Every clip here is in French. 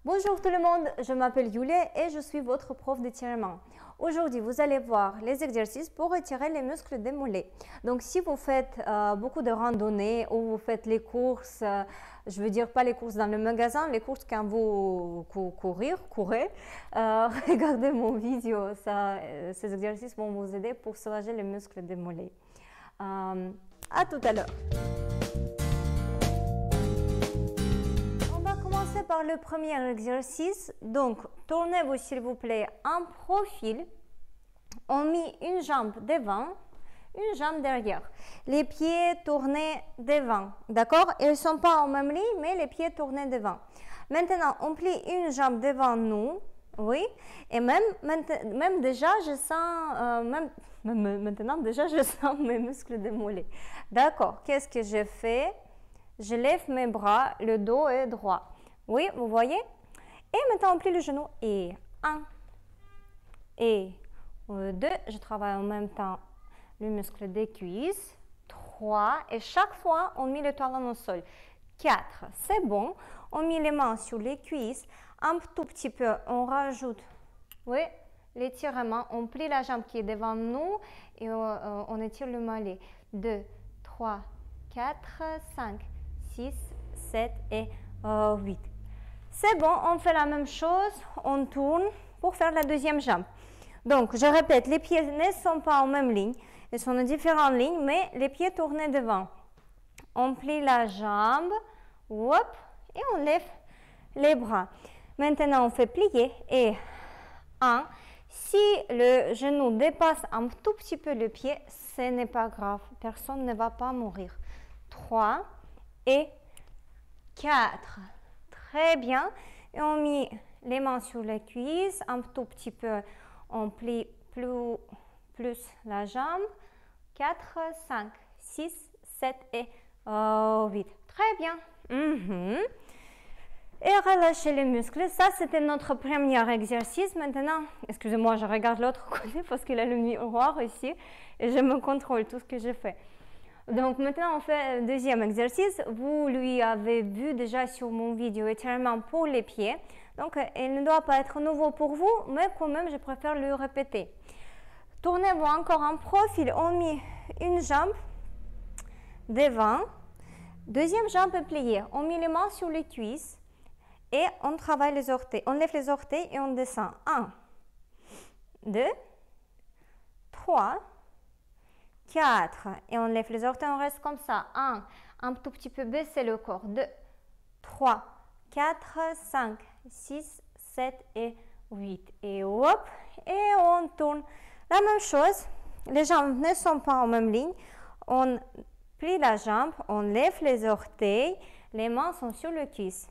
Bonjour tout le monde, je m'appelle Yulia et je suis votre prof d'étirement. Aujourd'hui, vous allez voir les exercices pour étirer les muscles des mollets. Donc, si vous faites beaucoup de randonnées ou vous faites les courses, je veux dire pas les courses dans le magasin, les courses quand vous courez, regardez mon vidéo, ces exercices vont vous aider pour soulager les muscles des mollets. À tout à l'heure. Par le premier exercice, donc tournez-vous s'il vous plaît en profil, on met une jambe devant, une jambe derrière, les pieds tournés devant, d'accord? Ils ne sont pas en même ligne, mais les pieds tournés devant. Maintenant, on plie une jambe devant nous, oui, et même déjà, je sens, maintenant déjà, je sens mes muscles des mollets. D'accord, qu'est-ce que je fais? Je lève mes bras, le dos est droit. Oui, vous voyez? Et maintenant, on plie le genou. Et 1. Et 2. Je travaille en même temps le muscle des cuisses. 3. Et chaque fois, on met le talon au sol. 4. C'est bon. On met les mains sur les cuisses. Un tout petit peu, on rajoute, oui, l'étirement. On plie la jambe qui est devant nous et on étire le mollet. 2, 3, 4, 5, 6, 7 et 8. C'est bon, on fait la même chose, on tourne pour faire la deuxième jambe. Donc, je répète, les pieds ne sont pas en même ligne, ils sont en différentes lignes, mais les pieds tournés devant. On plie la jambe, hop, et on lève les bras. Maintenant, on fait plier et 1. Si le genou dépasse un tout petit peu le pied, ce n'est pas grave, personne ne va pas mourir. 3 et 4. Très bien. Et on met les mains sur les cuisses, un tout petit peu, on plie plus la jambe. 4, 5, 6, 7 et 8. Très bien. Et relâchez les muscles. Ça, c'était notre premier exercice. Maintenant, excusez-moi, je regarde l'autre côté parce qu'il a le miroir ici et je me contrôle tout ce que je fais. Donc maintenant on fait le deuxième exercice, vous lui avez vu déjà sur mon vidéo étirement pour les pieds, donc il ne doit pas être nouveau pour vous, mais quand même je préfère le répéter. Tournez-vous encore en profil, on met une jambe devant, deuxième jambe pliée, on met les mains sur les cuisses et on travaille les orteils, on lève les orteils et on descend. 1, 2, 3, 4, et on lève les orteils, on reste comme ça. 1, un tout petit peu baisser le corps. 2, 3, 4, 5, 6, 7 et 8. Et hop, et on tourne. La même chose, les jambes ne sont pas en même ligne. On plie la jambe, on lève les orteils, les mains sont sur les cuisses.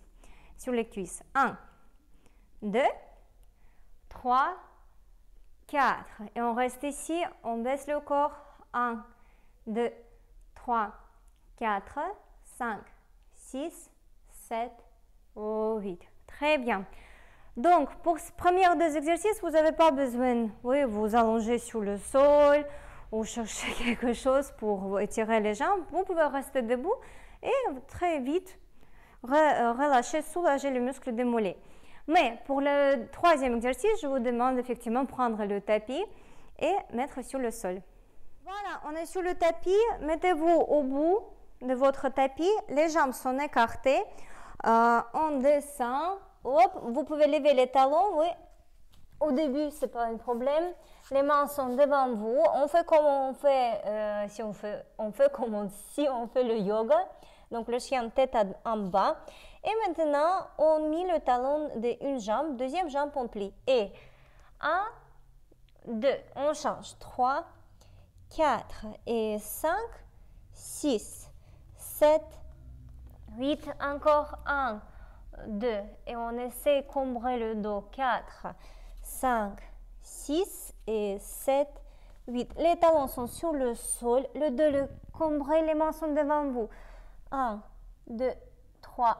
1, 2, 3, 4. Et on reste ici, on baisse le corps. 1, 2, 3, 4, 5, 6, 7, 8. Très bien. Donc, pour ces premiers deux exercices, vous n'avez pas besoin, oui, vous allonger sur le sol ou chercher quelque chose pour étirer les jambes. Vous pouvez rester debout et très vite relâcher, soulager les muscles des mollets. Mais pour le troisième exercice, je vous demande effectivement de prendre le tapis et mettre sur le sol. Voilà, on est sur le tapis, mettez-vous au bout de votre tapis, les jambes sont écartées, on descend, hop, vous pouvez lever les talons, oui, au début c'est pas un problème, les mains sont devant vous, on fait comme on fait, si on fait le yoga, donc le chien tête en bas, et maintenant on met le talon d'une jambe, deuxième jambe on plie, et 1, 2, on change, 3, 4 et 5, 6, 7, 8, encore 1, 2, et on essaie de combrer le dos, 4, 5, 6 et 7, 8. Les talons sont sur le sol, le dos le combrer, les mains sont devant vous. 1, 2, 3,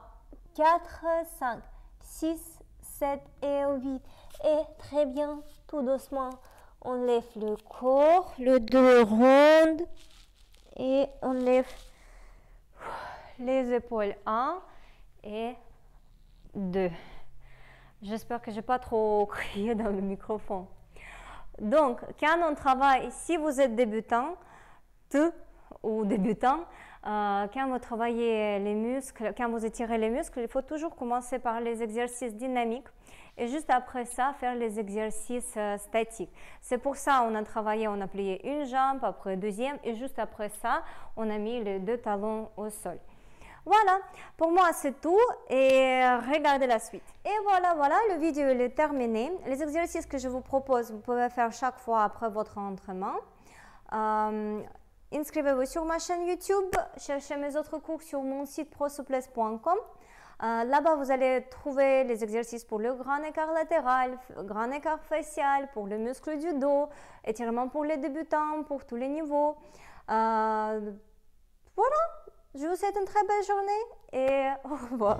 4, 5, 6, 7 et 8. Et très bien, tout doucement. On lève le corps, le dos rond et on lève les épaules 1 et 2. J'espère que je n'ai pas trop crié dans le microphone. Donc, quand on travaille, si vous êtes débutant ou débutant, quand vous travaillez les muscles, quand vous étirez les muscles, il faut toujours commencer par les exercices dynamiques et juste après ça, faire les exercices statiques. C'est pour ça qu'on a travaillé, on a plié une jambe, après deuxième et juste après ça, on a mis les 2 talons au sol. Voilà, pour moi c'est tout et regardez la suite. Et voilà, le vidéo est terminé. Les exercices que je vous propose, vous pouvez faire chaque fois après votre entraînement. Inscrivez-vous sur ma chaîne YouTube, cherchez mes autres cours sur mon site prosouplesse.com. Là-bas, vous allez trouver les exercices pour le grand écart latéral, grand écart facial, pour le muscle du dos, étirement pour les débutants, pour tous les niveaux. Voilà, je vous souhaite une très belle journée et au revoir.